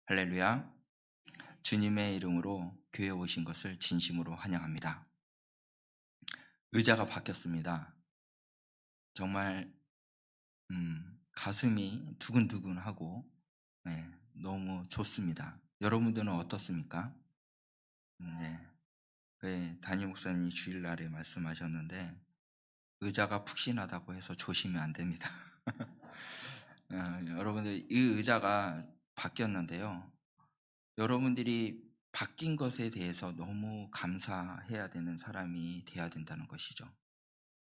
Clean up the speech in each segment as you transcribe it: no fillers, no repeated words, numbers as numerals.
할렐루야. 주님의 이름으로 교회에 오신 것을 진심으로 환영합니다. 의자가 바뀌었습니다. 정말 가슴이 두근두근하고 너무 좋습니다. 여러분들은 어떻습니까? 네. 담임 목사님이 주일날에 말씀하셨는데 의자가 푹신하다고 해서 조심히 안 됩니다. 여러분들 이 의자가 바뀌었는데요. 여러분들이 바뀐 것에 대해서 너무 감사해야 되는 사람이 돼야 된다는 것이죠.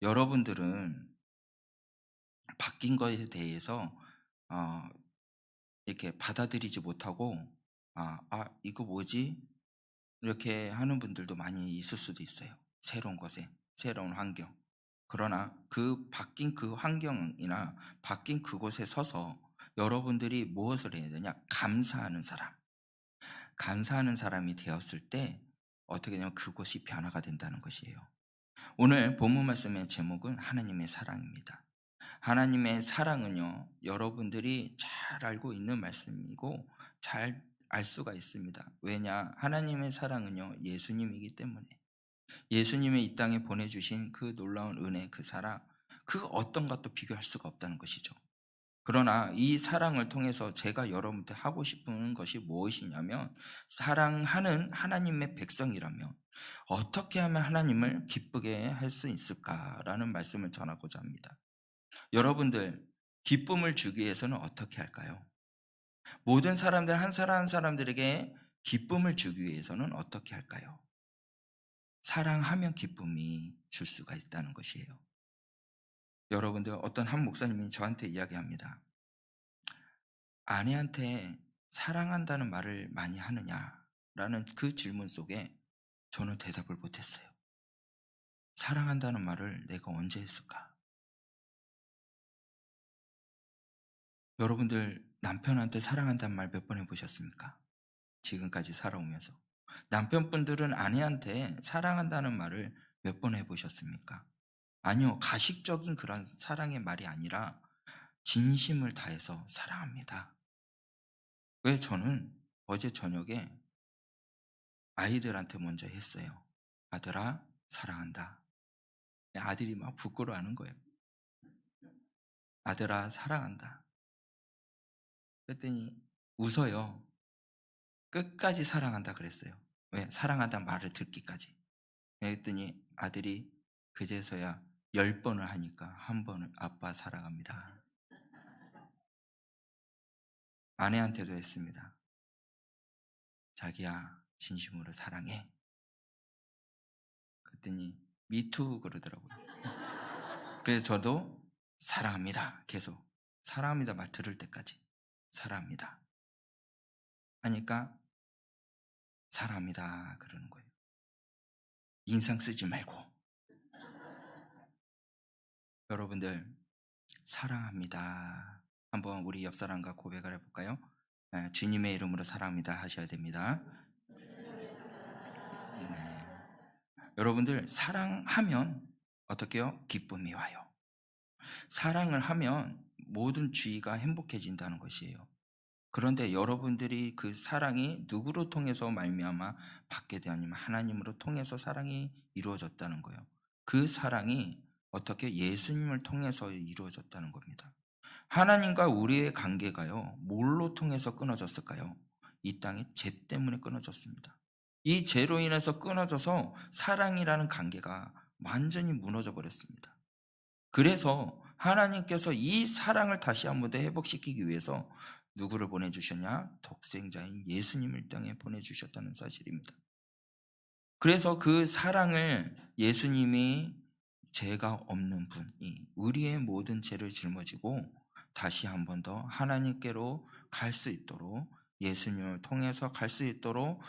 여러분들은 바뀐 것에 대해서 어 이렇게 받아들이지 못하고 이거 뭐지?' 이렇게 하는 분들도 많이 있을 수도 있어요, 새로운 것에, 새로운 환경. 그러나 그 바뀐 그 환경이나 바뀐 그곳에 서서 여러분들이 무엇을 해야 되냐? 감사하는 사람. 감사하는 사람이 되었을 때 어떻게 되냐면 그곳이 변화가 된다는 것이에요. 오늘 본문 말씀의 제목은 하나님의 사랑입니다. 하나님의 사랑은요, 여러분들이 잘 알고 있는 말씀이고 잘 알 수가 있습니다. 왜냐? 하나님의 사랑은요, 예수님이기 때문에. 예수님의 이 땅에 보내주신 그 놀라운 은혜, 그 사랑, 그 어떤 것도 비교할 수가 없다는 것이죠. 그러나 이 사랑을 통해서 제가 여러분한테 하고 싶은 것이 무엇이냐면, 사랑하는 하나님의 백성이라면 어떻게 하면 하나님을 기쁘게 할 수 있을까라는 말씀을 전하고자 합니다. 여러분들, 기쁨을 주기 위해서는 어떻게 할까요? 모든 사람들, 한 사람 한 사람들에게 기쁨을 주기 위해서는 어떻게 할까요? 사랑하면 기쁨이 줄 수가 있다는 것이에요. 여러분들, 어떤 한 목사님이 저한테 이야기합니다. 아내한테 사랑한다는 말을 많이 하느냐라는 그 질문 속에 저는 대답을 못했어요. 사랑한다는 말을 내가 언제 했을까? 여러분들, 남편한테 사랑한다는 말 몇 번 해보셨습니까? 지금까지 살아오면서. 남편분들은 아내한테 사랑한다는 말을 몇 번 해보셨습니까? 아니요, 가식적인 그런 사랑의 말이 아니라 진심을 다해서 사랑합니다. 왜? 저는 어제 저녁에 아이들한테 먼저 했어요. 아들아, 사랑한다. 아들이 막 부끄러워하는 거예요. 아들아, 사랑한다. 그랬더니 웃어요. 끝까지 사랑한다 그랬어요. 왜? 사랑한다 말을 듣기까지. 그랬더니 아들이 그제서야 10번을 하니까 한 번은 아빠 사랑합니다. 아내한테도 했습니다. 자기야, 진심으로 사랑해. 그랬더니 미투 그러더라고요. 그래서 저도 사랑합니다. 계속 사랑합니다 말 들을 때까지 사랑합니다 하니까 사랑합니다 그러는 거예요. 인상 쓰지 말고. 여러분들, 사랑합니다. 한번 우리 옆 사람과 고백을 해볼까요? 주님의 이름으로 사랑합니다 하셔야 됩니다. 네. 여러분들, 사랑하면 어떻게 해요? 기쁨이 와요. 사랑을 하면 모든 주위가 행복해진다는 것이에요. 그런데 여러분들이 그 사랑이 누구로 통해서 말미암아 받게 되냐면 하나님으로 통해서 사랑이 이루어졌다는 거예요. 그 사랑이 어떻게 예수님을 통해서 이루어졌다는 겁니다. 하나님과 우리의 관계가요, 뭘로 통해서 끊어졌을까요? 이 땅의 죄 때문에 끊어졌습니다. 이 죄로 인해서 끊어져서 사랑이라는 관계가 완전히 무너져 버렸습니다. 그래서 하나님께서 이 사랑을 다시 한번 더 회복시키기 위해서 누구를 보내주셨냐? 독생자인 예수님을 이 땅에 보내주셨다는 사실입니다. 그래서 그 사랑을 예수님이 죄가 없는 분이 우리의 모든 죄를 짊어지고 다시 한 번 더 하나님께로 갈 수 있도록, 예수님을 통해서 갈 수 있도록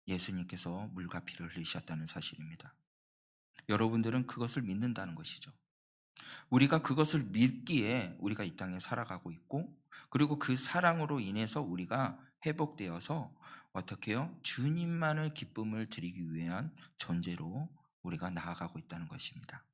예수님께서 물과 피를 흘리셨다는 사실입니다. 여러분들은 그것을 믿는다는 것이죠. 우리가 그것을 믿기에 우리가 이 땅에 살아가고 있고, 그리고 그 사랑으로 인해서 우리가 회복되어서 어떻게 해요? 주님만을 기쁨을 드리기 위한 존재로 우리가 나아가고 있다는 것입니다.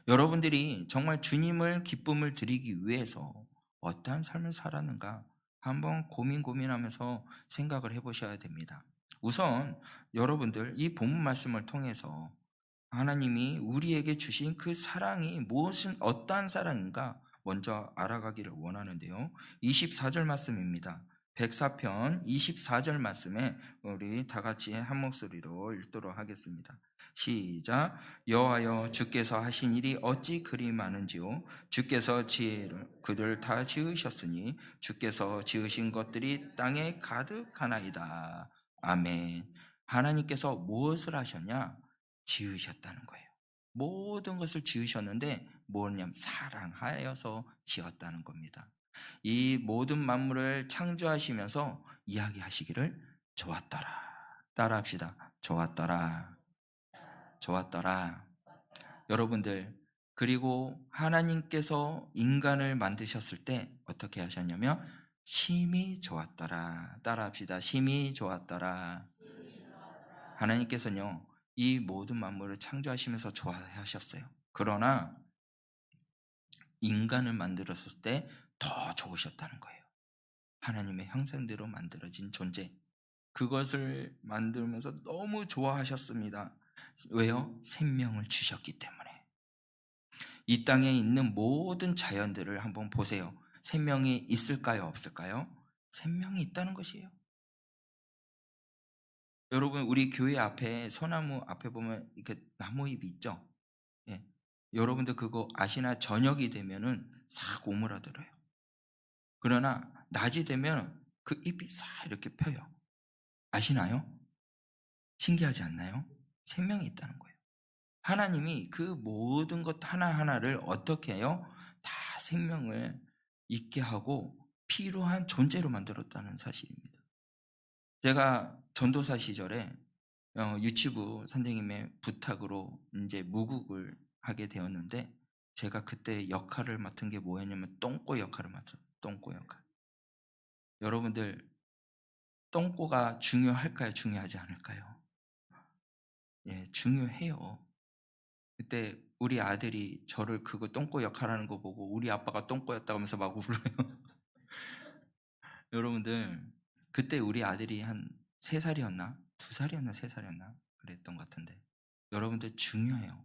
여러분들이 정말 주님을 기쁨을 드리기 위해서 어떠한 삶을 살았는가? 한번 고민하면서 생각을 해 보셔야 됩니다. 우선 여러분들 이 본문 말씀을 통해서 하나님이 우리에게 주신 그 사랑이 무엇은 어떠한 사랑인가 먼저 알아가기를 원하는데요. 24절 말씀입니다. 104편 24절 말씀에 우리 다 같이 한 목소리로 읽도록 하겠습니다. 시작. 여호와여 주께서 하신 일이 어찌 그리 많은지요. 주께서 지혜를 그들 다 지으셨으니 주께서 지으신 것들이 땅에 가득하나이다. 아멘. 하나님께서 무엇을 하셨냐? 지으셨다는 거예요. 모든 것을 지으셨는데 뭐냐면 사랑하여서 지었다는 겁니다. 이 모든 만물을 창조하시면서 이야기하시기를 좋았더라. 따라합시다. 좋았더라. 좋았더라. 여러분들, 그리고 하나님께서 인간을 만드셨을 때 어떻게 하셨냐면 심히 좋았더라. 따라합시다. 심히 좋았더라. 하나님께서는요, 이 모든 만물을 창조하시면서 좋아하셨어요. 그러나 인간을 만들었을 때 더 좋으셨다는 거예요. 하나님의 형상대로 만들어진 존재. 그것을 만들면서 너무 좋아하셨습니다. 왜요? 생명을 주셨기 때문에. 이 땅에 있는 모든 자연들을 한번 보세요. 생명이 있을까요? 없을까요? 생명이 있다는 것이에요. 여러분, 우리 교회 앞에 소나무 앞에 보면 이렇게 나무잎이 있죠? 예. 여러분들 그거 아시나? 저녁이 되면은 싹 오므라들어요. 그러나 낮이 되면 그 잎이 싹 이렇게 펴요. 아시나요? 신기하지 않나요? 생명이 있다는 거예요. 하나님이 그 모든 것 하나하나를 어떻게 해요? 다 생명을 있게 하고 필요한 존재로 만들었다는 사실입니다. 제가 전도사 시절에 유치부 선생님의 부탁으로 이제 무국을 하게 되었는데 제가 그때 역할을 맡은 게 뭐였냐면 똥꼬 역할을 맡았어요. 똥꼬 역할. 여러분들 똥꼬가 중요할까요? 중요하지 않을까요? 예, 중요해요. 그때 우리 아들이 저를 그거 똥꼬 역할하는 거 보고 우리 아빠가 똥꼬였다고 하면서 막 울어요. 여러분들 그때 우리 아들이 한 3살이었나? 2살이었나? 3살이었나? 그랬던 것 같은데 여러분들 중요해요.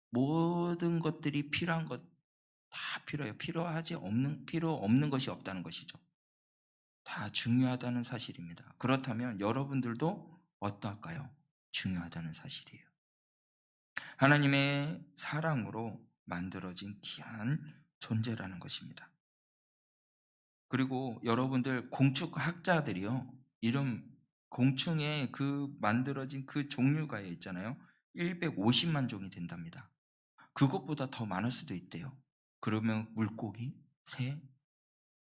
모든 것들이 필요한 것 다 필요해요. 필요 없는 것이 없다는 것이죠. 다 중요하다는 사실입니다. 그렇다면 여러분들도 어떠할까요? 중요하다는 사실이에요. 하나님의 사랑으로 만들어진 귀한 존재라는 것입니다. 그리고 여러분들 공축학자들이요. 이런 공충의 그 만들어진 그 종류가 있잖아요. 150만 종이 된답니다. 그것보다 더 많을 수도 있대요. 그러면 물고기, 새,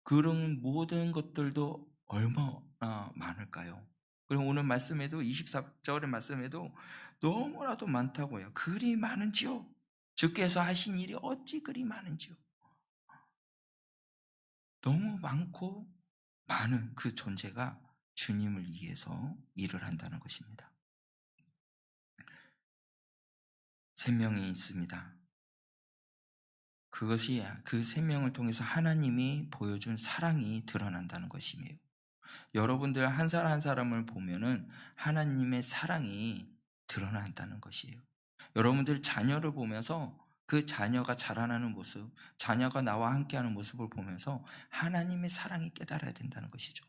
그런 모든 것들도 얼마나 많을까요? 그리고 오늘 말씀에도 24절의 말씀에도 너무나도 많다고요. 그리 많은지요. 주께서 하신 일이 어찌 그리 많은지요. 너무 많고 많은 그 존재가 주님을 위해서 일을 한다는 것입니다. 생명이 있습니다. 그것이 그 생명을 통해서 하나님이 보여준 사랑이 드러난다는 것이에요. 여러분들 한 사람 한 사람을 보면은 하나님의 사랑이 드러난다는 것이에요. 여러분들 자녀를 보면서 그 자녀가 자라나는 모습, 자녀가 나와 함께하는 모습을 보면서 하나님의 사랑이 깨달아야 된다는 것이죠.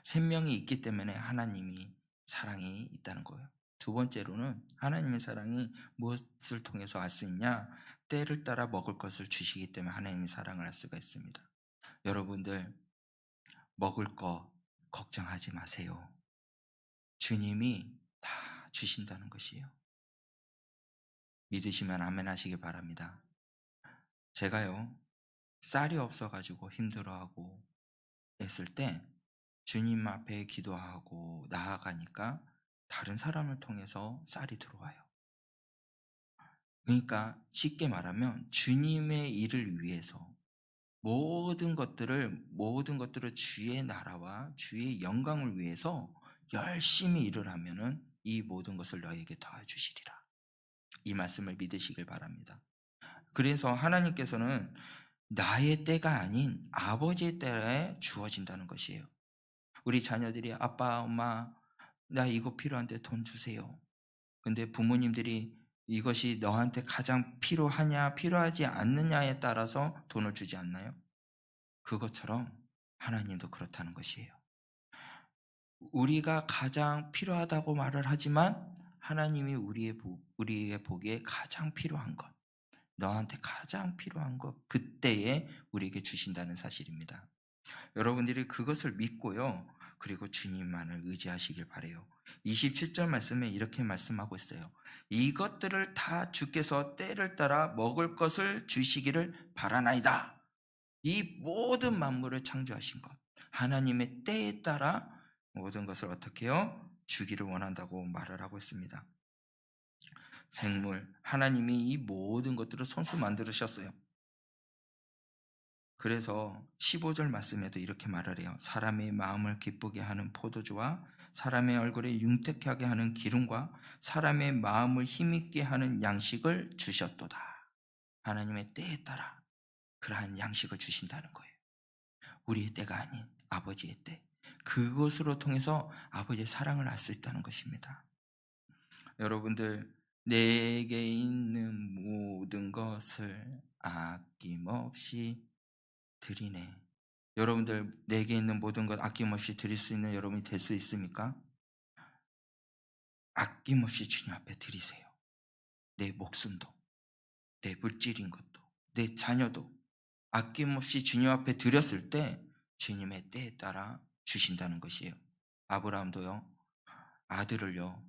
생명이 있기 때문에 하나님이 사랑이 있다는 거예요. 두 번째로는 하나님의 사랑이 무엇을 통해서 알 수 있냐? 때를 따라 먹을 것을 주시기 때문에 하나님의 사랑을 알 수가 있습니다. 여러분들 먹을 거 걱정하지 마세요. 주님이 다 주신다는 것이에요. 믿으시면 아멘 하시기 바랍니다. 제가요, 쌀이 없어가지고 힘들어하고 했을 때 주님 앞에 기도하고 나아가니까 다른 사람을 통해서 쌀이 들어와요. 그러니까 쉽게 말하면 주님의 일을 위해서 모든 것들을 주의 나라와 주의 영광을 위해서 열심히 일을 하면은 이 모든 것을 너에게 더해 주시리라. 이 말씀을 믿으시길 바랍니다. 그래서 하나님께서는 나의 때가 아닌 아버지의 때에 주어진다는 것이에요. 우리 자녀들이 아빠, 엄마, 나 이거 필요한데 돈 주세요. 근데 부모님들이 이것이 너한테 가장 필요하냐, 필요하지 않느냐에 따라서 돈을 주지 않나요? 그것처럼 하나님도 그렇다는 것이에요. 우리가 가장 필요하다고 말을 하지만 하나님이 우리의 보기에 가장 필요한 것, 너한테 가장 필요한 것, 그때에 우리에게 주신다는 사실입니다. 여러분들이 그것을 믿고요. 그리고 주님만을 의지하시길 바래요. 27절 말씀에 이렇게 말씀하고 있어요. 이것들을 다 주께서 때를 따라 먹을 것을 주시기를 바라나이다. 이 모든 만물을 창조하신 것, 하나님의 때에 따라 모든 것을 어떻게 해요? 주기를 원한다고 말을 하고 있습니다. 생물, 하나님이 이 모든 것들을 손수 만들으셨어요. 그래서 15절 말씀에도 이렇게 말을 해요. 사람의 마음을 기쁘게 하는 포도주와 사람의 얼굴에 융택하게 하는 기름과 사람의 마음을 힘있게 하는 양식을 주셨도다. 하나님의 때에 따라 그러한 양식을 주신다는 거예요. 우리의 때가 아닌 아버지의 때. 그것으로 통해서 아버지의 사랑을 알 수 있다는 것입니다. 여러분들, 내게 있는 모든 것을 아낌없이 드리네. 여러분들, 내게 있는 모든 것 아낌없이 드릴 수 있는 여러분이 될 수 있습니까? 아낌없이 주님 앞에 드리세요. 내 목숨도, 내 물질인 것도, 내 자녀도 아낌없이 주님 앞에 드렸을 때 주님의 때에 따라 주신다는 것이에요. 아브라함도요, 아들을요,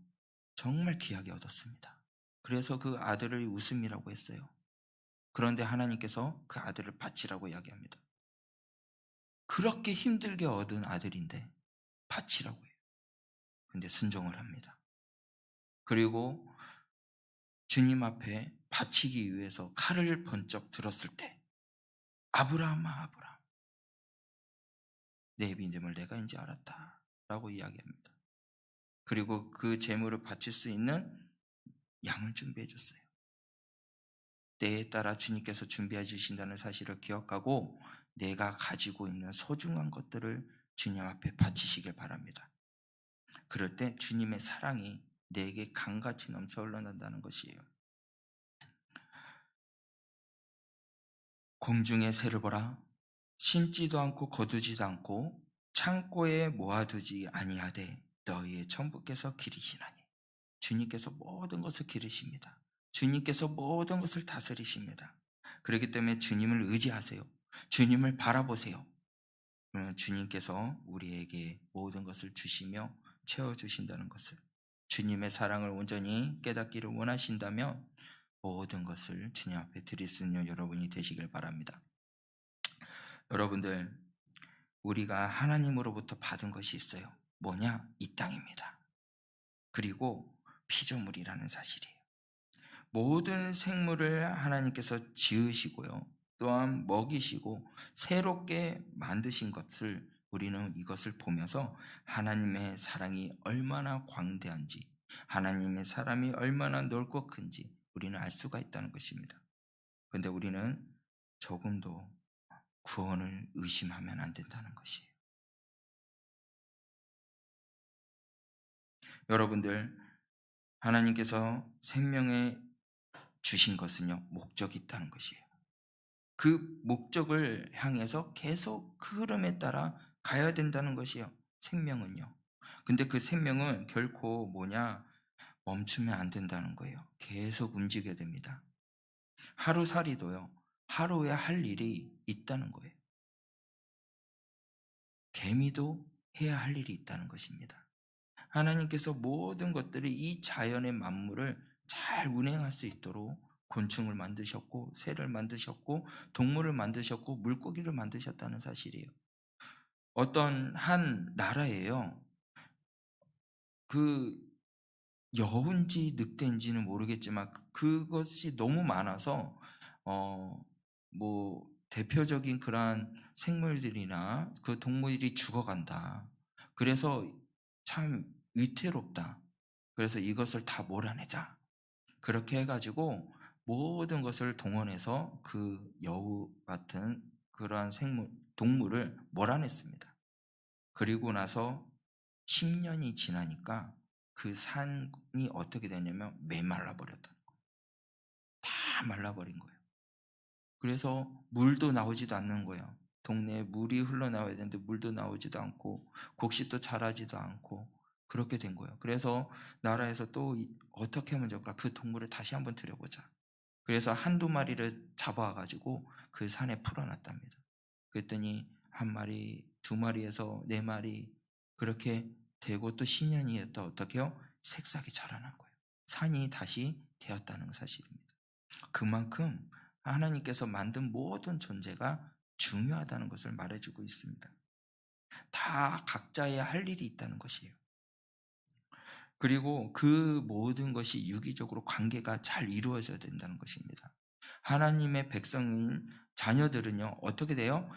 정말 귀하게 얻었습니다. 그래서 그 아들을 웃음이라고 했어요. 그런데 하나님께서 그 아들을 바치라고 이야기합니다. 그렇게 힘들게 얻은 아들인데 바치라고 해요. 근데 순종을 합니다. 그리고 주님 앞에 바치기 위해서 칼을 번쩍 들었을 때 아브라함아 아브라함, 내 믿음을 내가 이제 알았다 라고 이야기합니다. 그리고 그 제물을 바칠 수 있는 양을 준비해 줬어요. 때에 따라 주님께서 준비해 주신다는 사실을 기억하고 내가 가지고 있는 소중한 것들을 주님 앞에 바치시길 바랍니다. 그럴 때 주님의 사랑이 내게 강같이 넘쳐 흘러난다는 것이에요. 공중의 새를 보라. 심지도 않고 거두지도 않고 창고에 모아두지 아니하되 너희의 천부께서 기르시나니. 주님께서 모든 것을 기르십니다. 주님께서 모든 것을 다스리십니다. 그렇기 때문에 주님을 의지하세요. 주님을 바라보세요. 그러면 주님께서 우리에게 모든 것을 주시며 채워주신다는 것을, 주님의 사랑을 온전히 깨닫기를 원하신다면 모든 것을 주님 앞에 드릴 수 있는 여러분이 되시길 바랍니다. 여러분들, 우리가 하나님으로부터 받은 것이 있어요. 뭐냐? 이 땅입니다. 그리고 피조물이라는 사실이에요. 모든 생물을 하나님께서 지으시고요, 또한 먹이시고 새롭게 만드신 것을, 우리는 이것을 보면서 하나님의 사랑이 얼마나 광대한지, 하나님의 사랑이 얼마나 넓고 큰지 우리는 알 수가 있다는 것입니다. 그런데 우리는 조금도 구원을 의심하면 안 된다는 것이에요. 여러분들, 하나님께서 생명에 주신 것은요, 목적이 있다는 것이에요. 그 목적을 향해서 계속 그 흐름에 따라 가야 된다는 것이에요. 생명은요. 근데 그 생명은 결코 뭐냐? 멈추면 안 된다는 거예요. 계속 움직여야 됩니다. 하루살이도요, 하루에 할 일이 있다는 거예요. 개미도 해야 할 일이 있다는 것입니다. 하나님께서 모든 것들이 이 자연의 만물을 잘 운행할 수 있도록 곤충을 만드셨고, 새를 만드셨고, 동물을 만드셨고, 물고기를 만드셨다는 사실이에요. 어떤 한 나라에요, 그 여우인지 늑대인지는 모르겠지만 그것이 너무 많아서 뭐 대표적인 그러한 생물들이나 그 동물이 죽어간다. 그래서 참 위태롭다. 그래서 이것을 다 몰아내자. 그렇게 해가지고 모든 것을 동원해서 그 여우 같은 그러한 동물을 몰아냈습니다. 그리고 나서 10년이 지나니까 그 산이 어떻게 되냐면 메말라 버렸다는 거예요. 다 말라버린 거예요. 그래서 물도 나오지도 않는 거예요. 동네에 물이 흘러나와야 되는데 물도 나오지도 않고 곡식도 자라지도 않고 그렇게 된 거예요. 그래서 나라에서 또 어떻게 하면 좋을까? 그 동물을 다시 한번 들여보자. 그래서 한두 마리를 잡아가지고 그 산에 풀어놨답니다. 그랬더니 한 마리, 두 마리에서 네 마리 그렇게 되고 또 10년이 또 어떻게 해요? 새싹이 자라난 거예요. 산이 다시 되었다는 사실입니다. 그만큼 하나님께서 만든 모든 존재가 중요하다는 것을 말해주고 있습니다. 다 각자의 할 일이 있다는 것이에요. 그리고 그 모든 것이 유기적으로 관계가 잘 이루어져야 된다는 것입니다. 하나님의 백성인 자녀들은요, 어떻게 돼요?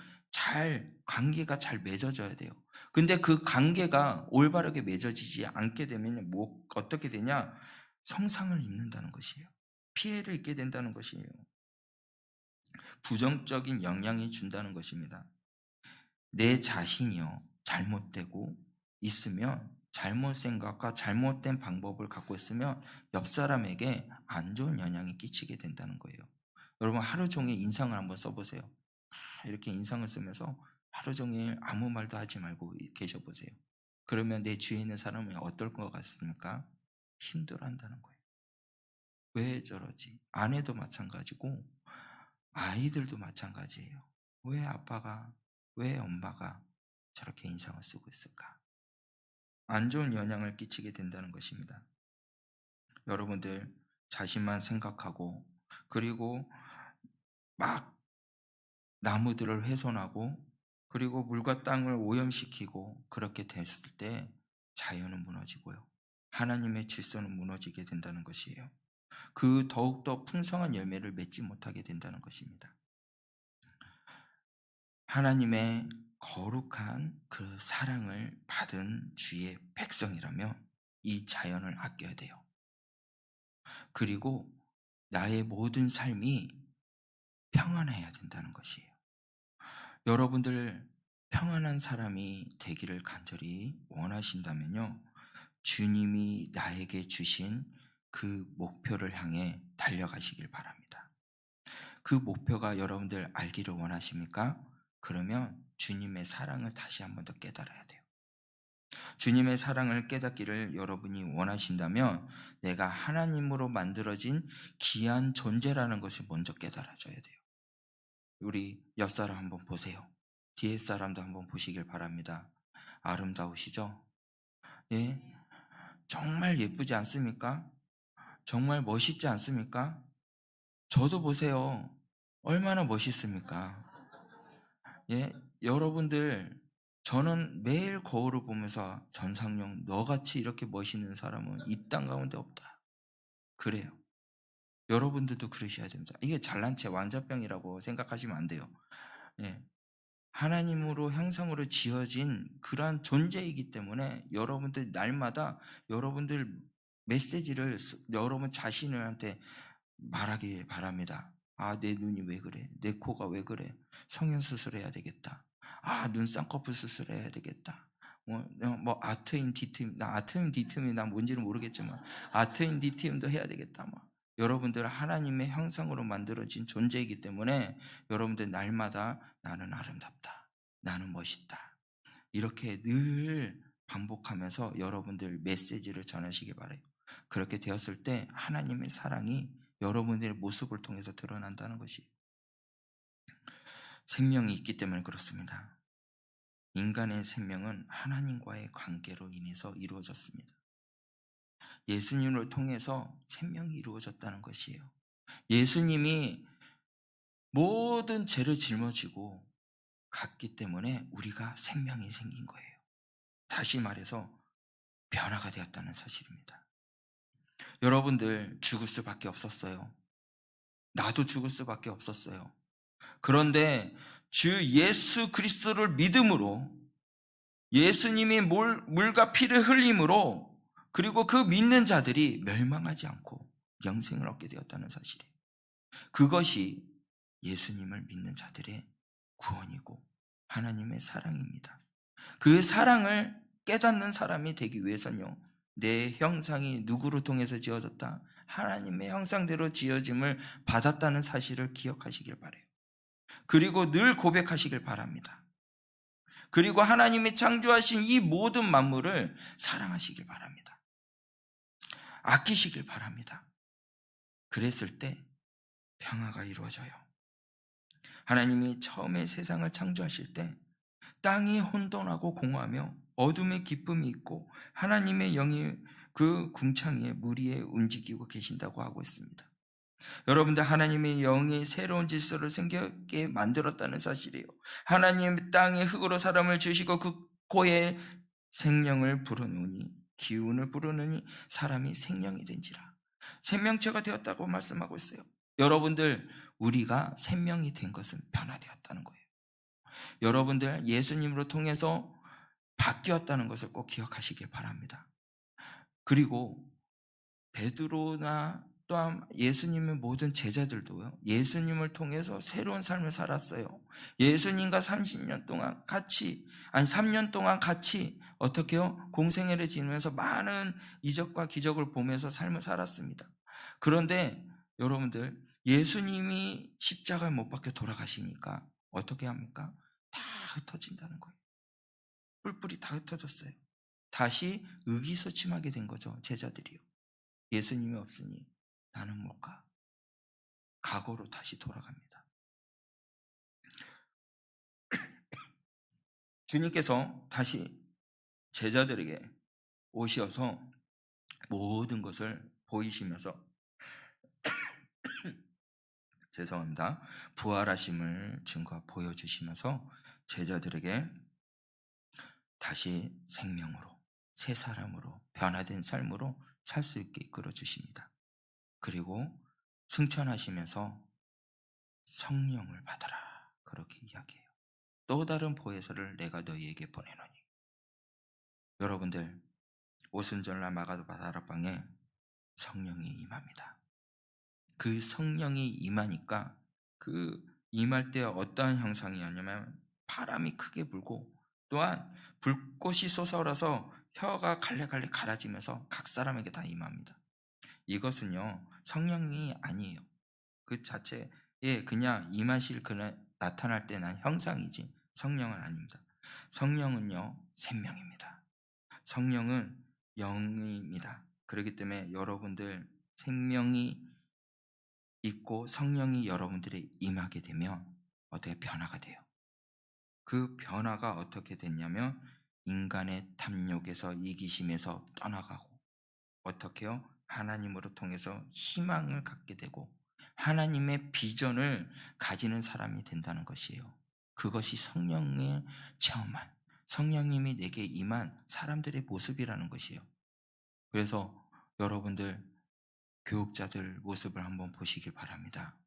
관계가 잘 맺어져야 돼요. 근데 그 관계가 올바르게 맺어지지 않게 되면 어떻게 되냐? 성상을 입는다는 것이에요. 피해를 입게 된다는 것이에요. 부정적인 영향이 준다는 것입니다. 내 자신이요, 잘못되고 있으면 잘못 생각과 잘못된 방법을 갖고 있으면 옆 사람에게 안 좋은 영향이 끼치게 된다는 거예요. 여러분 하루 종일 인상을 한번 써보세요. 이렇게 인상을 쓰면서 하루 종일 아무 말도 하지 말고 계셔보세요. 그러면 내 주위에 있는 사람이 어떨 것 같습니까? 힘들어한다는 거예요. 왜 저러지? 아내도 마찬가지고 아이들도 마찬가지예요. 왜 아빠가, 왜 엄마가 저렇게 인상을 쓰고 있을까? 안 좋은 영향을 끼치게 된다는 것입니다. 여러분들 자신만 생각하고 그리고 막 나무들을 훼손하고 그리고 물과 땅을 오염시키고 그렇게 됐을 때 자연은 무너지고요. 하나님의 질서는 무너지게 된다는 것이에요. 그 더욱더 풍성한 열매를 맺지 못하게 된다는 것입니다. 하나님의 거룩한 그 사랑을 받은 주의 백성이라면 이 자연을 아껴야 돼요. 그리고 나의 모든 삶이 평안해야 된다는 것이에요. 여러분들 평안한 사람이 되기를 간절히 원하신다면요. 주님이 나에게 주신 그 목표를 향해 달려가시길 바랍니다. 그 목표가 여러분들 알기를 원하십니까? 그러면 주님의 사랑을 다시 한번 더 깨달아야 돼요. 주님의 사랑을 깨닫기를 여러분이 원하신다면 내가 하나님으로 만들어진 귀한 존재라는 것을 먼저 깨달아져야 돼요. 우리 옆 사람 한번 보세요. 뒤에 사람도 한번 보시길 바랍니다. 아름다우시죠? 예? 정말 예쁘지 않습니까? 정말 멋있지 않습니까? 저도 보세요. 얼마나 멋있습니까? 예? 여러분들, 저는 매일 거울을 보면서 전상용, 너같이 이렇게 멋있는 사람은 이 땅 가운데 없다. 그래요. 여러분들도 그러셔야 됩니다. 이게 잘난 체 완전병이라고 생각하시면 안 돼요. 예. 하나님으로 형상으로 지어진 그러한 존재이기 때문에 여러분들 날마다 여러분들 메시지를 여러분 자신한테 말하기 바랍니다. 아, 내 눈이 왜 그래? 내 코가 왜 그래? 성형수술해야 되겠다. 아, 눈 쌍꺼풀 수술해야 되겠다. 뭐 아트인 디트임, 나 아트인 디트임이 나 뭔지는 모르겠지만 아트인 디트임도 해야 되겠다. 뭐. 여러분들 하나님의 형상으로 만들어진 존재이기 때문에 여러분들 날마다 나는 아름답다. 나는 멋있다. 이렇게 늘 반복하면서 여러분들 메시지를 전하시기 바라요. 그렇게 되었을 때 하나님의 사랑이 여러분들의 모습을 통해서 드러난다는 것이 생명이 있기 때문에 그렇습니다. 인간의 생명은 하나님과의 관계로 인해서 이루어졌습니다. 예수님을 통해서 생명이 이루어졌다는 것이에요. 예수님이 모든 죄를 짊어지고 갔기 때문에 우리가 생명이 생긴 거예요. 다시 말해서 변화가 되었다는 사실입니다. 여러분들 죽을 수밖에 없었어요. 나도 죽을 수밖에 없었어요. 그런데 주 예수 그리스도를 믿음으로 예수님이 물과 피를 흘림으로 그리고 그 믿는 자들이 멸망하지 않고 영생을 얻게 되었다는 사실이에요. 그것이 예수님을 믿는 자들의 구원이고 하나님의 사랑입니다. 그 사랑을 깨닫는 사람이 되기 위해서는요, 내 형상이 누구로 통해서 지어졌다? 하나님의 형상대로 지어짐을 받았다는 사실을 기억하시길 바라요. 그리고 늘 고백하시길 바랍니다. 그리고 하나님이 창조하신 이 모든 만물을 사랑하시길 바랍니다. 아끼시길 바랍니다. 그랬을 때 평화가 이루어져요. 하나님이 처음에 세상을 창조하실 때 땅이 혼돈하고 공허하며 어둠의 기쁨이 있고 하나님의 영이 그 궁창에 무리에 움직이고 계신다고 하고 있습니다. 여러분들, 하나님의 영이 새로운 질서를 생기게 만들었다는 사실이에요. 하나님 땅에 흙으로 사람을 주시고 그 코에 생명을 불어넣으니, 기운을 불어넣으니 사람이 생명이 된지라. 생명체가 되었다고 말씀하고 있어요. 여러분들, 우리가 생명이 된 것은 변화되었다는 거예요. 여러분들, 예수님으로 통해서 바뀌었다는 것을 꼭 기억하시길 바랍니다. 그리고 베드로나 또한 예수님의 모든 제자들도요, 예수님을 통해서 새로운 삶을 살았어요. 예수님과 30년 동안 같이, 3년 동안 같이 어떻게요? 공생애를 지내면서 많은 이적과 기적을 보면서 삶을 살았습니다. 그런데 여러분들, 예수님이 십자가에 못 박혀 돌아가시니까 어떻게 합니까? 다 흩어진다는 거예요. 뿔뿔이 다 흩어졌어요. 다시 의기소침하게 된 거죠, 제자들이요. 예수님이 없으니 나는 못 가. 과거로 다시 돌아갑니다. 주님께서 다시 제자들에게 오셔서 모든 것을 보이시면서 죄송합니다. 부활하심을 증거 보여주시면서 제자들에게 다시 생명으로, 새 사람으로, 변화된 삶으로 살 수 있게 이끌어 주십니다. 그리고 승천하시면서 성령을 받아라, 그렇게 이야기해요. 또 다른 보혜사를 내가 너희에게 보내노니. 여러분들, 오순절날 마가다락방에 성령이 임합니다. 그 성령이 임하니까 그 임할 때 어떠한 형상이었냐면 바람이 크게 불고 또한 불꽃이 솟아오라서 혀가 갈래갈래 갈아지면서 각 사람에게 다 임합니다. 이것은요, 성령이 아니에요. 그 자체에 그냥 임하실 그는 나타날 때 난 형상이지 성령은 아닙니다. 성령은요, 생명입니다. 성령은 영입니다. 그렇기 때문에 여러분들 생명이 있고 성령이 여러분들이 임하게 되면 어떻게 변화가 돼요. 그 변화가 어떻게 됐냐면 인간의 탐욕에서 이기심에서 떠나가고 어떻게요? 하나님으로 통해서 희망을 갖게 되고 하나님의 비전을 가지는 사람이 된다는 것이에요. 그것이 성령의 체험한, 성령님이 내게 임한 사람들의 모습이라는 것이에요. 그래서 여러분들, 교육자들 모습을 한번 보시길 바랍니다.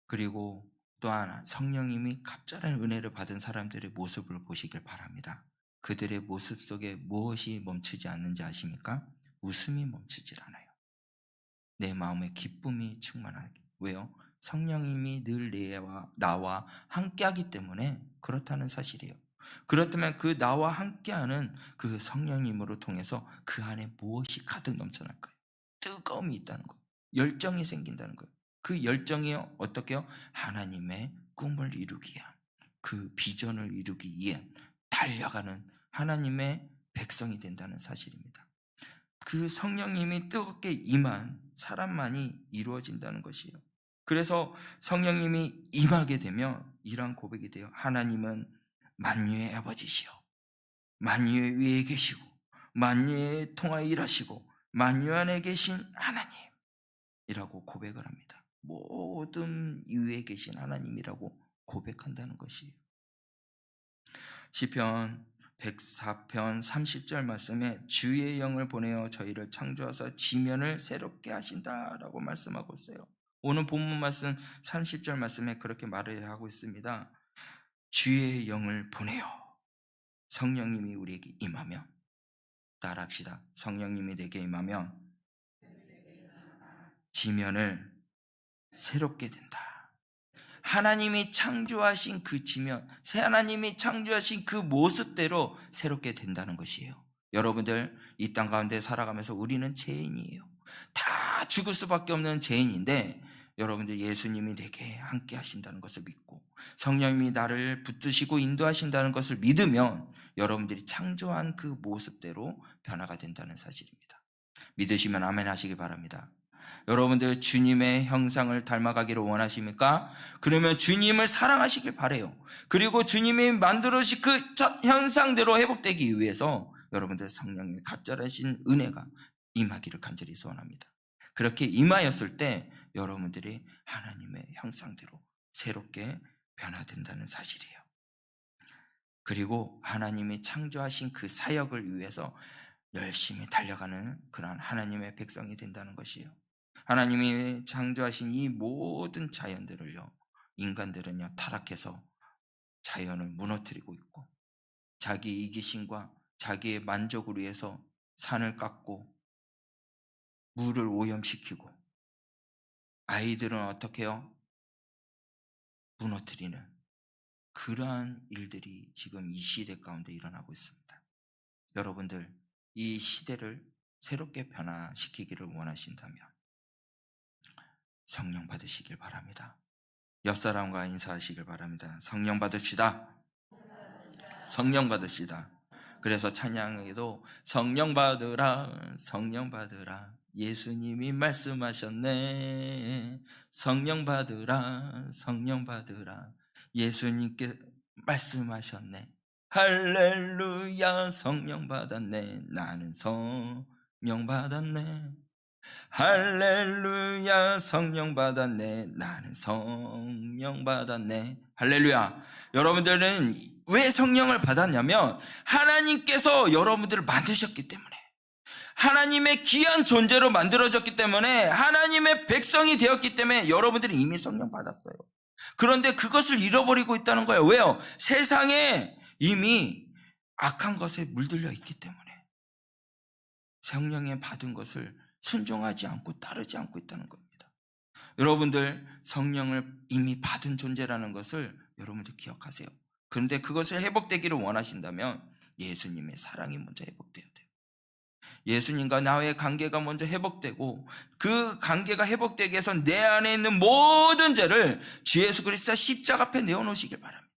그리고 또한 성령님이 갑절한 은혜를 받은 사람들의 모습을 보시길 바랍니다. 그들의 모습 속에 무엇이 멈추지 않는지 아십니까? 웃음이 멈추질 않아요. 내 마음에 기쁨이 충만하게. 왜요? 성령님이 늘 나와 함께하기 때문에 그렇다는 사실이에요. 그렇다면 그 나와 함께하는 그 성령님으로 통해서 그 안에 무엇이 가득 넘쳐날까요? 뜨거움이 있다는 거예요. 열정이 생긴다는 거예요. 그 열정이 어떻게요? 하나님의 꿈을 이루기 위한, 그 비전을 이루기 위해 달려가는 하나님의 백성이 된다는 사실입니다. 그 성령님이 뜨겁게 임한 사람만이 이루어진다는 것이에요. 그래서 성령님이 임하게 되면 이러한 고백이 돼요. 하나님은 만유의 아버지시요, 만유 위에 계시고 만유에 통하여 일하시고 만유 안에 계신 하나님이라고 고백을 합니다. 모든 위에 계신 하나님이라고 고백한다는 것이에요. 시편 104편 30절 말씀에 주의 영을 보내어 저희를 창조하사 지면을 새롭게 하신다라고 말씀하고 있어요. 오늘 본문 말씀 30절 말씀에 그렇게 말을 하고 있습니다. 주의 영을 보내어, 성령님이 우리에게 임하면, 따라합시다. 성령님이 내게 임하면 지면을 새롭게 된다. 하나님이 창조하신 그 지면, 하나님이 창조하신 그 모습대로 새롭게 된다는 것이에요. 여러분들, 이 땅 가운데 살아가면서 우리는 죄인이에요. 다 죽을 수밖에 없는 죄인인데, 여러분들 예수님이 내게 함께 하신다는 것을 믿고 성령님이 나를 붙드시고 인도하신다는 것을 믿으면 여러분들이 창조한 그 모습대로 변화가 된다는 사실입니다. 믿으시면 아멘 하시기 바랍니다. 여러분들 주님의 형상을 닮아가기를 원하십니까? 그러면 주님을 사랑하시길 바라요. 그리고 주님이 만들어주신 그 첫 형상대로 회복되기 위해서 여러분들 성령님의 갑절하신 은혜가 임하기를 간절히 소원합니다. 그렇게 임하였을 때 여러분들이 하나님의 형상대로 새롭게 변화된다는 사실이에요. 그리고 하나님이 창조하신 그 사역을 위해서 열심히 달려가는 그런 하나님의 백성이 된다는 것이에요. 하나님이 창조하신 이 모든 자연들을요, 인간들은요 타락해서 자연을 무너뜨리고 있고 자기 이기심과 자기의 만족을 위해서 산을 깎고 물을 오염시키고 아이들은 어떻게 해요? 무너뜨리는 그러한 일들이 지금 이 시대 가운데 일어나고 있습니다. 여러분들, 이 시대를 새롭게 변화시키기를 원하신다면 성령 받으시길 바랍니다. 옆사람과 인사하시길 바랍니다. 성령 받읍시다. 성령 받읍시다. 그래서 찬양에도 성령 받으라, 성령 받으라, 예수님이 말씀하셨네. 성령 받으라, 성령 받으라, 예수님께 말씀하셨네. 할렐루야, 성령 받았네. 나는 성령 받았네. 할렐루야, 성령 받았네. 나는 성령 받았네. 할렐루야. 여러분들은 왜 성령을 받았냐면 하나님께서 여러분들을 만드셨기 때문에, 하나님의 귀한 존재로 만들어졌기 때문에, 하나님의 백성이 되었기 때문에 여러분들이 이미 성령 받았어요. 그런데 그것을 잃어버리고 있다는 거예요. 왜요? 세상에 이미 악한 것에 물들려 있기 때문에 성령에 받은 것을 순종하지 않고 따르지 않고 있다는 겁니다. 여러분들 성령을 이미 받은 존재라는 것을 여러분들 기억하세요. 그런데 그것을 회복되기를 원하신다면 예수님의 사랑이 먼저 회복돼야 돼요. 예수님과 나의 관계가 먼저 회복되고, 그 관계가 회복되기 위해서 내 안에 있는 모든 죄를 주 예수 그리스도의 십자가 앞에 내어놓으시길 바랍니다.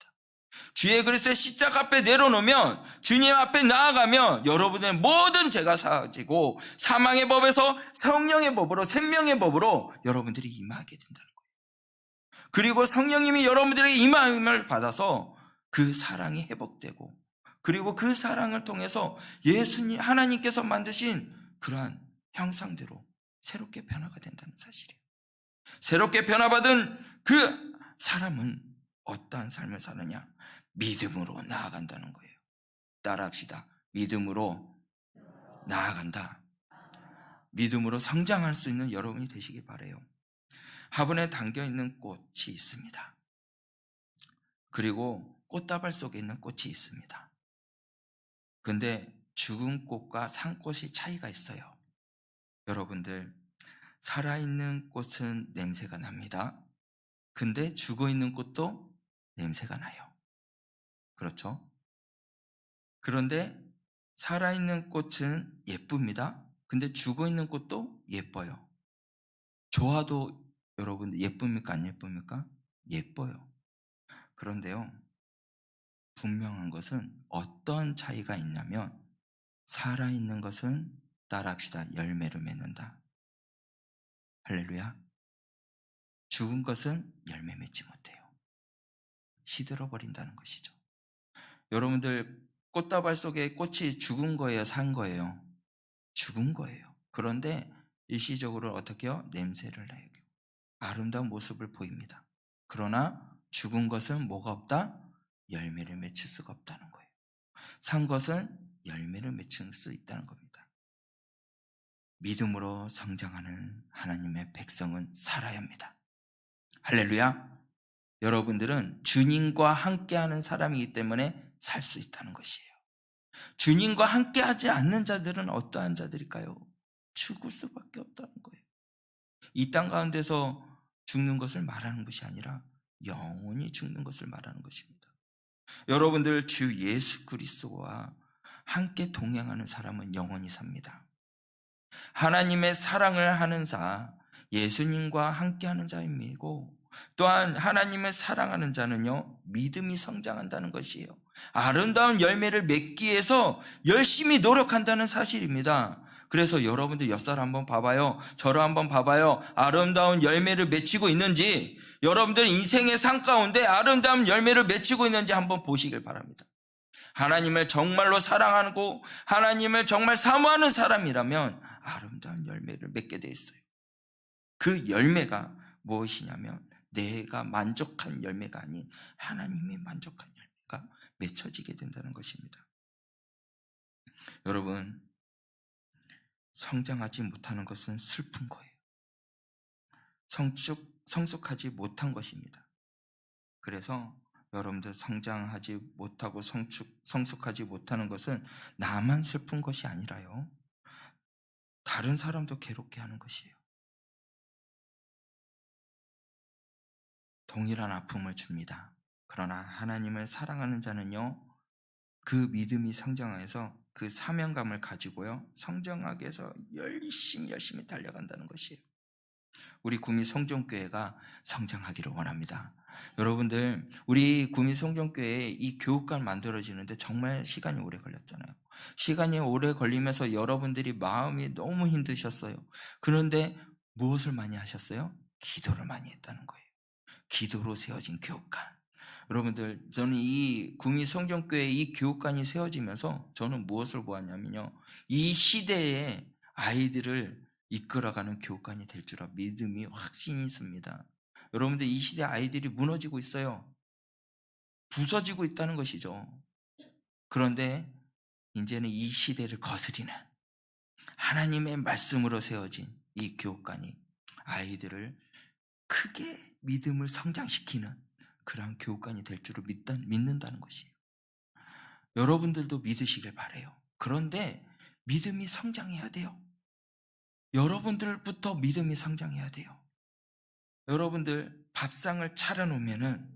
주의 그리스도의 십자가 앞에 내려놓으면, 주님 앞에 나아가면 여러분의 모든 죄가 사라지고 사망의 법에서 성령의 법으로, 생명의 법으로 여러분들이 임하게 된다는 거예요. 그리고 성령님이 여러분들에게 임함을 받아서 그 사랑이 회복되고, 그리고 그 사랑을 통해서 예수님, 하나님께서 만드신 그러한 형상대로 새롭게 변화가 된다는 사실이에요. 새롭게 변화받은 그 사람은 어떠한 삶을 사느냐? 믿음으로 나아간다는 거예요. 따라합시다. 믿음으로 나아간다. 믿음으로 성장할 수 있는 여러분이 되시길 바라요. 화분에 담겨있는 꽃이 있습니다. 그리고 꽃다발 속에 있는 꽃이 있습니다. 근데 죽은 꽃과 산 꽃이 차이가 있어요. 여러분들, 살아있는 꽃은 냄새가 납니다. 근데 죽어있는 꽃도 냄새가 나요. 그렇죠? 그런데 살아있는 꽃은 예쁩니다. 근데 죽어있는 꽃도 예뻐요. 좋아도 여러분 예쁩니까? 안 예쁩니까? 예뻐요. 그런데요, 분명한 것은 어떤 차이가 있냐면, 살아있는 것은, 따라합시다, 열매를 맺는다. 할렐루야. 죽은 것은 열매 맺지 못해요. 시들어 버린다는 것이죠. 여러분들, 꽃다발 속에 꽃이 죽은 거예요, 산 거예요? 죽은 거예요. 그런데 일시적으로 어떻게 해요? 냄새를 내요. 아름다운 모습을 보입니다. 그러나 죽은 것은 뭐가 없다? 열매를 맺힐 수가 없다는 거예요. 산 것은 열매를 맺힐 수 있다는 겁니다. 믿음으로 성장하는 하나님의 백성은 살아야 합니다. 할렐루야. 여러분들은 주님과 함께하는 사람이기 때문에 살 수 있다는 것이에요. 주님과 함께하지 않는 자들은 어떠한 자들일까요? 죽을 수밖에 없다는 거예요. 이 땅 가운데서 죽는 것을 말하는 것이 아니라 영원히 죽는 것을 말하는 것입니다. 여러분들 주 예수 그리스도와 함께 동행하는 사람은 영원히 삽니다. 하나님의 사랑을 하는 자, 예수님과 함께하는 자임이고, 또한 하나님을 사랑하는 자는요, 믿음이 성장한다는 것이에요. 아름다운 열매를 맺기 위해서 열심히 노력한다는 사실입니다. 그래서 여러분들 옆살 한번 봐봐요. 저를 한번 봐봐요. 아름다운 열매를 맺히고 있는지, 여러분들 인생의 산 가운데 아름다운 열매를 맺히고 있는지 한번 보시길 바랍니다. 하나님을 정말로 사랑하고 하나님을 정말 사모하는 사람이라면 아름다운 열매를 맺게 돼 있어요. 그 열매가 무엇이냐면 내가 만족한 열매가 아닌 하나님이 만족한 열매가 맺혀지게 된다는 것입니다. 여러분, 성장하지 못하는 것은 슬픈 거예요. 성숙하지 못한 것입니다. 그래서 여러분들 성장하지 못하고 성숙하지 못하는 것은 나만 슬픈 것이 아니라요, 다른 사람도 괴롭게 하는 것이에요. 동일한 아픔을 줍니다. 그러나 하나님을 사랑하는 자는요, 그 믿음이 성장해서 그 사명감을 가지고요, 성장하기 위해서 열심히 달려간다는 것이에요. 우리 구미 성전교회가 성장하기를 원합니다. 여러분들, 우리 구미 성전교회에 이 교육관 만들어지는데 정말 시간이 오래 걸렸잖아요. 시간이 오래 걸리면서 여러분들이 마음이 너무 힘드셨어요. 그런데 무엇을 많이 하셨어요? 기도를 많이 했다는 거예요. 기도로 세워진 교육관. 여러분들, 저는 이 구미 성전교회 이 교육관이 세워지면서 저는 무엇을 보았냐면요, 이 시대의 아이들을 이끌어가는 교육관이 될 줄 믿음이 확신이 있습니다. 여러분들, 이 시대 아이들이 무너지고 있어요. 부서지고 있다는 것이죠. 그런데 이제는 이 시대를 거스리는 하나님의 말씀으로 세워진 이 교육관이 아이들을 크게 믿음을 성장시키는 그러한 교육관이 될 줄을 믿는다는 것이에요. 여러분들도 믿으시길 바라요. 그런데 믿음이 성장해야 돼요. 여러분들부터 믿음이 성장해야 돼요. 여러분들 밥상을 차려놓으면은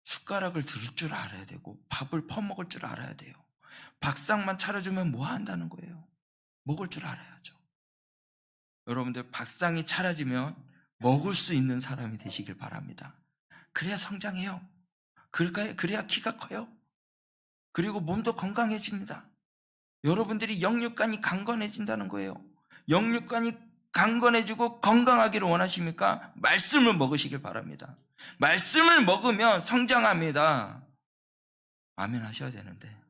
숟가락을 들 줄 알아야 되고 밥을 퍼먹을 줄 알아야 돼요. 밥상만 차려주면 뭐 한다는 거예요? 먹을 줄 알아야죠. 여러분들, 밥상이 차려지면 먹을 수 있는 사람이 되시길 바랍니다. 그래야 성장해요. 그래야 키가 커요. 그리고 몸도 건강해집니다. 여러분들이 영육간이 강건해진다는 거예요. 영육간이 강건해지고 건강하기를 원하십니까? 말씀을 먹으시길 바랍니다. 말씀을 먹으면 성장합니다. 아멘 하셔야 되는데.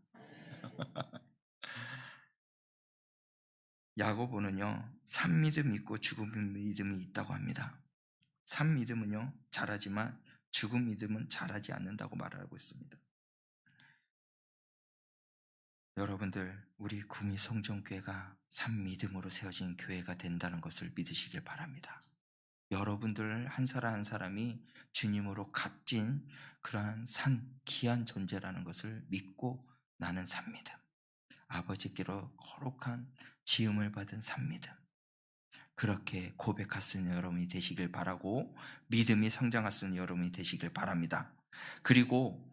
야고보는요, 산 믿음이 있고 죽은 믿음이 있다고 합니다. 산 믿음은요, 자라지만 죽은 믿음은 자라지 않는다고 말하고 있습니다. 여러분들, 우리 구미 성전교회가 산 믿음으로 세워진 교회가 된다는 것을 믿으시길 바랍니다. 여러분들 한 사람 한 사람이 주님으로 값진 그러한 산 귀한 존재라는 것을 믿고 나는 산 믿음, 아버지께로 거룩한 지음을 받은 산 믿음, 그렇게 고백할 수 있는 여러분이 되시길 바라고 믿음이 성장할 수 있는 여러분이 되시길 바랍니다. 그리고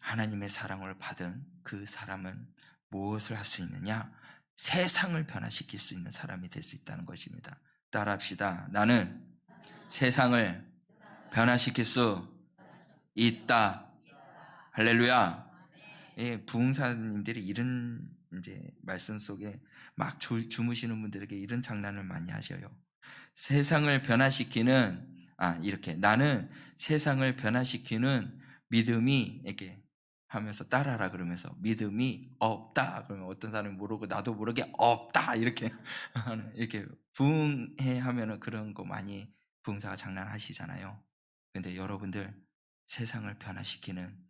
하나님의 사랑을 받은 그 사람은 무엇을 할 수 있느냐? 세상을 변화시킬 수 있는 사람이 될 수 있다는 것입니다. 따라합시다. 나는 세상을 변화시킬 수 있다. 할렐루야. 예, 부흥사님들이 이런 이제 말씀 속에 막 주무시는 분들에게 이런 장난을 많이 하셔요. 세상을 변화시키는, 이렇게 나는 세상을 변화시키는 믿음이, 이렇게 하면서 따라라 그러면서 믿음이 없다 그러면 어떤 사람이 모르고 나도 모르게 없다 이렇게 이렇게 부흥해 하면은 그런 거 많이 부흥사가 장난하시잖아요. 근데 여러분들, 세상을 변화시키는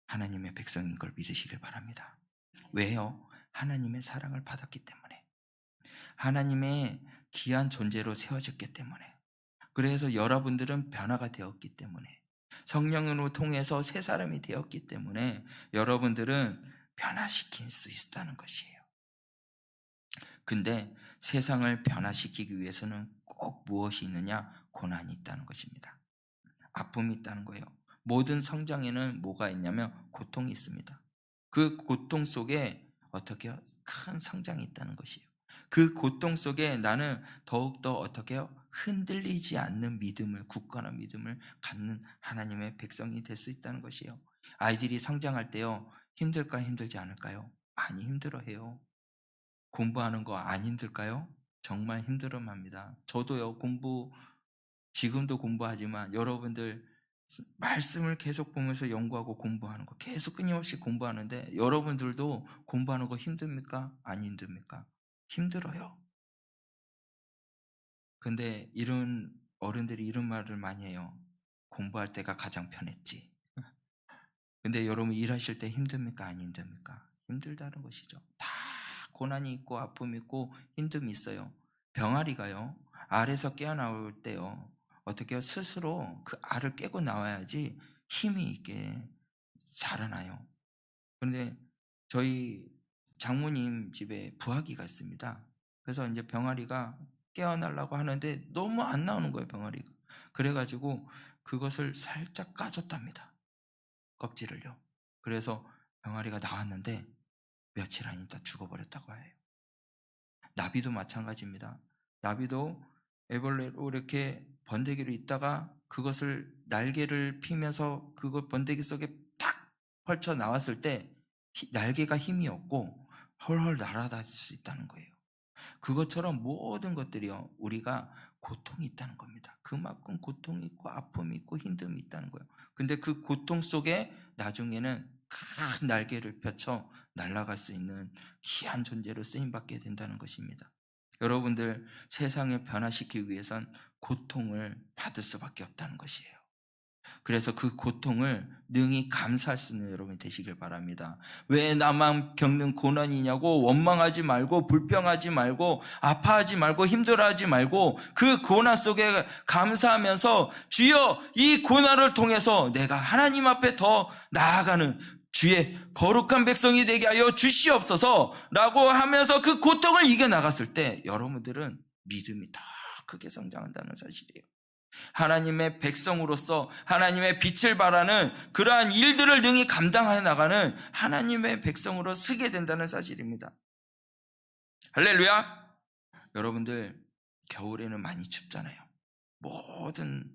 하나님의 백성인 걸 믿으시길 바랍니다. 왜요? 하나님의 사랑을 받았기 때문에, 하나님의 귀한 존재로 세워졌기 때문에, 그래서 여러분들은 변화가 되었기 때문에, 성령으로 통해서 새 사람이 되었기 때문에 여러분들은 변화시킬 수 있다는 것이에요. 근데 세상을 변화시키기 위해서는 꼭 무엇이 있느냐? 고난이 있다는 것입니다. 아픔이 있다는 거예요. 모든 성장에는 뭐가 있냐면 고통이 있습니다. 그 고통 속에 어떻게 해요? 큰 성장이 있다는 것이에요. 그 고통 속에 나는 더욱더 어떻게 해요? 흔들리지 않는 믿음을, 굳건한 믿음을 갖는 하나님의 백성이 될 수 있다는 것이에요. 아이들이 성장할 때요, 힘들까요? 힘들지 않을까요? 많이 힘들어해요. 공부하는 거 안 힘들까요? 정말 힘들어합니다. 저도요, 지금도 공부하지만 여러분들 말씀을 계속 보면서 연구하고 공부하는 거 계속 끊임없이 공부하는데 여러분들도 공부하는 거 힘듭니까? 안 힘듭니까? 힘들어요. 근데 이런 어른들이 이런 말을 많이 해요. 공부할 때가 가장 편했지. 근데 여러분 일하실 때 힘듭니까? 안 힘듭니까? 힘들다는 것이죠. 다 고난이 있고 아픔이 있고 힘듦이 있어요. 병아리가요, 알에서 깨어나올 때요, 어떻게 해요? 스스로 그 알을 깨고 나와야지 힘이 있게 자라나요. 그런데 저희 장모님 집에 부화기가 있습니다. 그래서 이제 병아리가 깨어나려고 하는데 너무 안 나오는 거예요, 병아리가. 그래가지고 그것을 살짝 까줬답니다. 껍질을요. 그래서 병아리가 나왔는데 며칠 안 있다 죽어버렸다고 해요. 나비도 마찬가지입니다. 나비도 애벌레로 이렇게 번데기로 있다가 그것을 날개를 피면서 그것 번데기 속에 탁 펼쳐 나왔을 때 날개가 힘이 없고 헐헐 날아다닐 수 있다는 거예요. 그것처럼 모든 것들이요, 우리가 고통이 있다는 겁니다. 그만큼 고통이 있고 아픔이 있고 힘듦이 있다는 거예요. 근데 그 고통 속에 나중에는 큰 날개를 펼쳐 날아갈 수 있는 귀한 존재로 쓰임받게 된다는 것입니다. 여러분들 세상을 변화시키기 위해선 고통을 받을 수밖에 없다는 것이에요. 그래서 그 고통을 능히 감수할 수 있는 여러분이 되시길 바랍니다. 왜 나만 겪는 고난이냐고 원망하지 말고 불평하지 말고 아파하지 말고 힘들어하지 말고 그 고난 속에 감사하면서 주여 이 고난을 통해서 내가 하나님 앞에 더 나아가는 주의 거룩한 백성이 되게 하여 주시옵소서 라고 하면서 그 고통을 이겨나갔을 때 여러분들은 믿음이 더 크게 성장한다는 사실이에요. 하나님의 백성으로서 하나님의 빛을 발하는 그러한 일들을 능히 감당해 나가는 하나님의 백성으로 서게 된다는 사실입니다. 할렐루야! 여러분들 겨울에는 많이 춥잖아요. 모든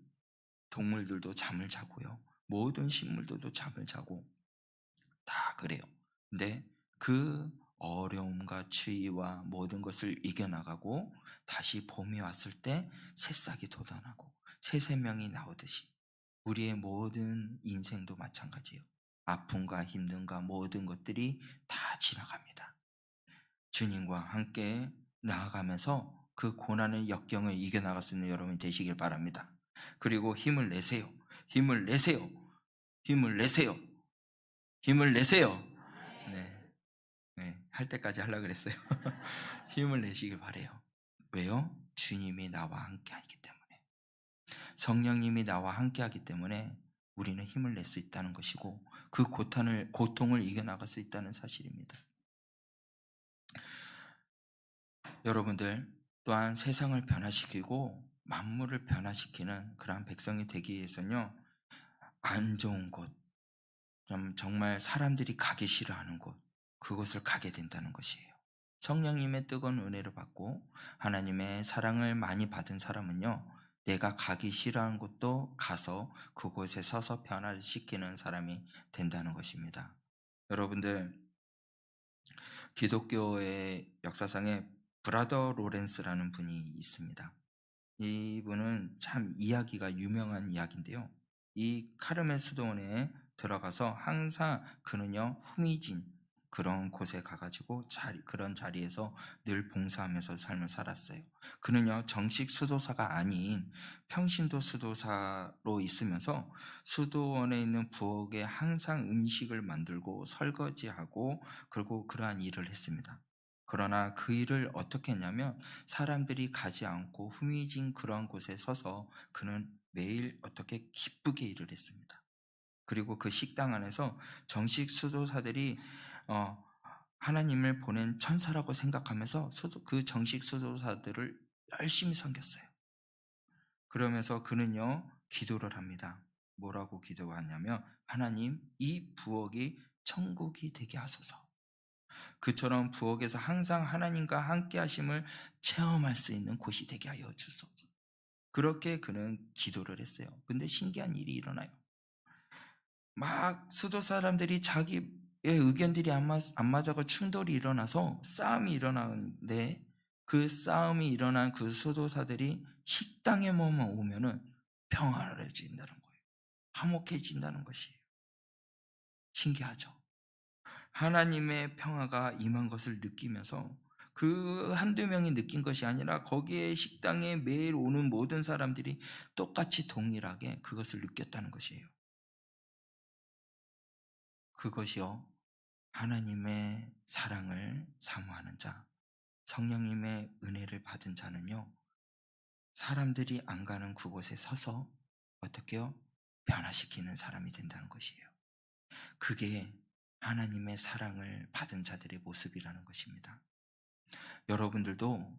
동물들도 잠을 자고요, 모든 식물들도 잠을 자고 다 그래요. 근데 그 어려움과 추위와 모든 것을 이겨나가고 다시 봄이 왔을 때 새싹이 돋아나고 새 생명이 나오듯이 우리의 모든 인생도 마찬가지예요. 아픔과 힘듦과 모든 것들이 다 지나갑니다. 주님과 함께 나아가면서 그 고난의 역경을 이겨나갈 수 있는 여러분이 되시길 바랍니다. 그리고 힘을 내세요. 힘을 내세요. 힘을 내세요. 힘을 내세요. 네, 네, 할 때까지 하려고 그랬어요. 힘을 내시길 바래요. 왜요? 주님이 나와 함께 하기 때문에. 성령님이 나와 함께 하기 때문에 우리는 힘을 낼 수 있다는 것이고 그 고통을 이겨나갈 수 있다는 사실입니다. 여러분들 또한 세상을 변화시키고 만물을 변화시키는 그러한 백성이 되기 위해서는요, 안 좋은 곳, 정말 사람들이 가기 싫어하는 곳, 그곳을 가게 된다는 것이에요. 성령님의 뜨거운 은혜를 받고 하나님의 사랑을 많이 받은 사람은요, 내가 가기 싫어하는 곳도 가서 그곳에 서서 변화시키는 사람이 된다는 것입니다. 여러분들 기독교의 역사상에 브라더 로렌스라는 분이 있습니다. 이분은 참 이야기가 유명한 이야기인데요, 이 카르멜 수도원에 들어가서 항상 그는요 후미진 그런 곳에 가가지고 그런 자리에서 늘 봉사하면서 삶을 살았어요. 그는요 정식 수도사가 아닌 평신도 수도사로 있으면서 수도원에 있는 부엌에 항상 음식을 만들고 설거지하고 그리고 그러한 일을 했습니다. 그러나 그 일을 어떻게 했냐면 사람들이 가지 않고 후미진 그런 곳에 서서 그는 매일 어떻게 기쁘게 일을 했습니다. 그리고 그 식당 안에서 정식 수도사들이 하나님을 보낸 천사라고 생각하면서 그 정식 수도사들을 열심히 섬겼어요. 그러면서 그는요 기도를 합니다. 뭐라고 기도하냐면 하나님 이 부엌이 천국이 되게 하소서. 그처럼 부엌에서 항상 하나님과 함께 하심을 체험할 수 있는 곳이 되게 하여 주소서. 그렇게 그는 기도를 했어요. 근데 신기한 일이 일어나요. 막 수도 사람들이 자기의 의견들이 안 맞아가 충돌이 일어나서 싸움이 일어나는데 그 싸움이 일어난 그 수도사들이 식당에만 오면은 평화로워진다는 거예요. 화목해진다는 것이에요. 신기하죠? 하나님의 평화가 임한 것을 느끼면서 그 한두 명이 느낀 것이 아니라 거기에 식당에 매일 오는 모든 사람들이 똑같이 동일하게 그것을 느꼈다는 것이에요. 그것이요, 하나님의 사랑을 사모하는 자, 성령님의 은혜를 받은 자는요, 사람들이 안 가는 그곳에 서서 어떻게요? 변화시키는 사람이 된다는 것이에요. 그게 하나님의 사랑을 받은 자들의 모습이라는 것입니다. 여러분들도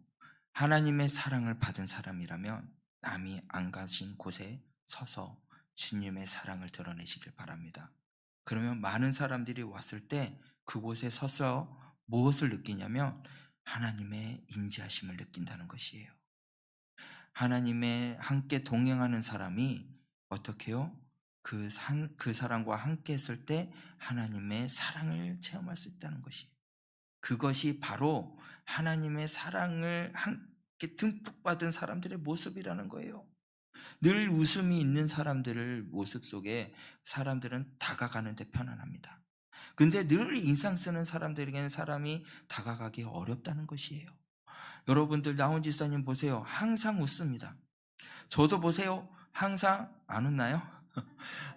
하나님의 사랑을 받은 사람이라면 남이 안 가신 곳에 서서 주님의 사랑을 드러내시길 바랍니다. 그러면 많은 사람들이 왔을 때 그곳에 서서 무엇을 느끼냐면 하나님의 인지하심을 느낀다는 것이에요. 하나님의 함께 동행하는 사람이 어떻게 해요? 그 사람과 함께 했을 때 하나님의 사랑을 체험할 수 있다는 것이에요. 그것이 바로 하나님의 사랑을 함께 듬뿍 받은 사람들의 모습이라는 거예요. 늘 웃음이 있는 사람들을 모습 속에 사람들은 다가가는데 편안합니다. 근데 늘 인상 쓰는 사람들에게는 사람이 다가가기 어렵다는 것이에요. 여러분들 나온 지사님 보세요. 항상 웃습니다. 저도 보세요. 항상 안 웃나요?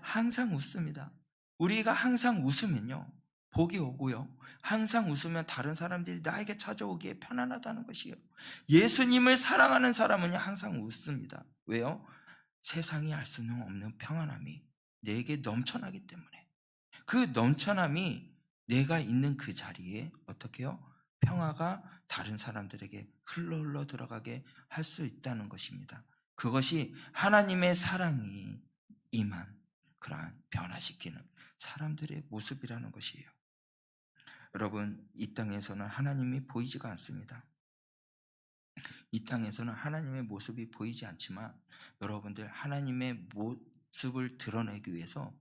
항상 웃습니다. 우리가 항상 웃으면요, 복이 오고요, 항상 웃으면 다른 사람들이 나에게 찾아오기에 편안하다는 것이에요. 예수님을 사랑하는 사람은 항상 웃습니다. 왜요? 세상이 알 수는 없는 평안함이 내게 넘쳐나기 때문에, 그 넘쳐남이 내가 있는 그 자리에 어떻게 해요? 평화가 다른 사람들에게 흘러 들어가게 할 수 있다는 것입니다. 그것이 하나님의 사랑이 임한 그러한 변화시키는 사람들의 모습이라는 것이에요. 여러분, 이 땅에서는 하나님이 보이지가 않습니다. 이 땅에서는 하나님의 모습이 보이지 않지만 여러분들, 하나님의 모습을 드러내기 위해서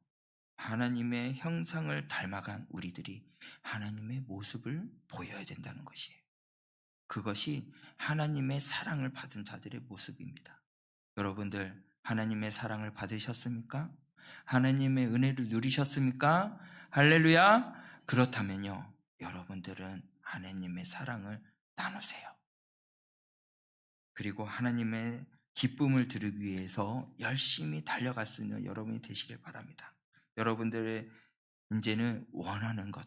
하나님의 형상을 닮아간 우리들이 하나님의 모습을 보여야 된다는 것이에요. 그것이 하나님의 사랑을 받은 자들의 모습입니다. 여러분들, 하나님의 사랑을 받으셨습니까? 하나님의 은혜를 누리셨습니까? 할렐루야! 그렇다면요, 여러분들은 하나님의 사랑을 나누세요. 그리고 하나님의 기쁨을 드리기 위해서 열심히 달려갈 수 있는 여러분이 되시길 바랍니다. 여러분들의 이제는 원하는 것,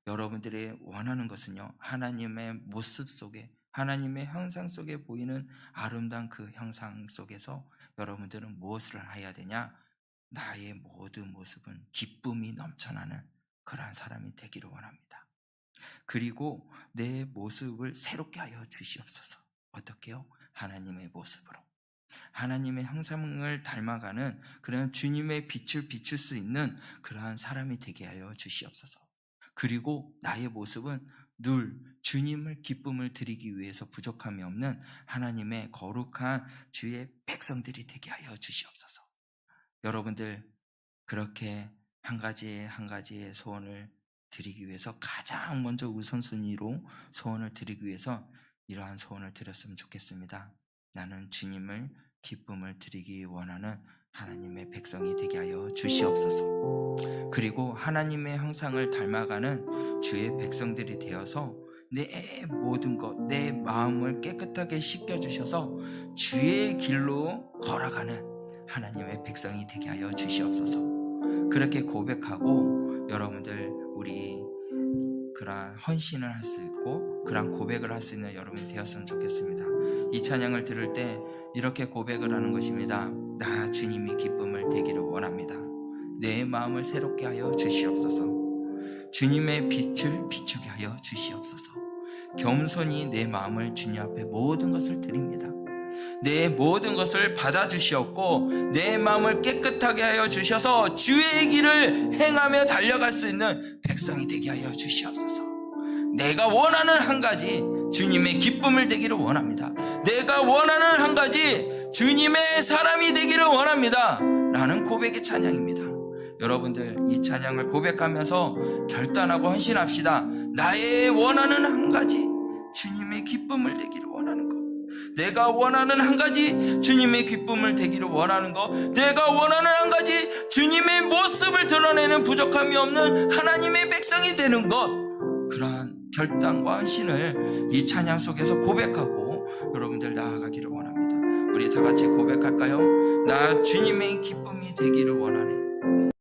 여러분들의 원하는 것은요, 하나님의 모습 속에, 하나님의 형상 속에 보이는 아름다운 그 형상 속에서 여러분들은 무엇을 해야 되냐? 나의 모든 모습은 기쁨이 넘쳐나는 그러한 사람이 되기를 원합니다. 그리고 내 모습을 새롭게 하여 주시옵소서. 어떻게요? 하나님의 모습으로, 하나님의 형상을 닮아가는 그런 주님의 빛을 비출 수 있는 그러한 사람이 되게 하여 주시옵소서. 그리고 나의 모습은 늘 주님을 기쁨을 드리기 위해서 부족함이 없는 하나님의 거룩한 주의 백성들이 되게 하여 주시옵소서. 여러분들, 그렇게 한 가지의 소원을 드리기 위해서 가장 먼저 우선순위로 소원을 드리기 위해서 이러한 소원을 드렸으면 좋겠습니다. 나는 주님을 기쁨을 드리기 원하는 하나님의 백성이 되게 하여 주시옵소서. 그리고 하나님의 형상을 닮아가는 주의 백성들이 되어서 내 모든 것, 내 마음을 깨끗하게 씻겨주셔서 주의 길로 걸어가는 하나님의 백성이 되게 하여 주시옵소서. 그렇게 고백하고 여러분들, 우리 그러한 헌신을 할 수 있고 그러한 고백을 할 수 있는 여러분이 되었으면 좋겠습니다. 이 찬양을 들을 때 이렇게 고백을 하는 것입니다. 나 주님이 기쁨을 되기를 원합니다. 내 마음을 새롭게 하여 주시옵소서. 주님의 빛을 비추게 하여 주시옵소서. 겸손히 내 마음을 주님 앞에 모든 것을 드립니다. 내 모든 것을 받아주시었고 내 마음을 깨끗하게 하여 주셔서 주의 길을 행하며 달려갈 수 있는 백성이 되게 하여 주시옵소서. 내가 원하는 한 가지 주님의 기쁨을 되기를 원합니다. 내가 원하는 한 가지 주님의 사람이 되기를 원합니다 라는 고백의 찬양입니다. 여러분들 이 찬양을 고백하면서 결단하고 헌신합시다. 나의 원하는 한 가지 주님의 기쁨을 되기를 원하는 것, 내가 원하는 한 가지 주님의 기쁨을 되기를 원하는 것, 내가 원하는 한 가지 주님의 모습을 드러내는 부족함이 없는 하나님의 백성이 되는 것, 그러한 결단과 헌신을 이 찬양 속에서 고백하고 여러분들 나아가기를 원합니다. 우리 다 같이 고백할까요? 나 주님의 기쁨이 되기를 원하네.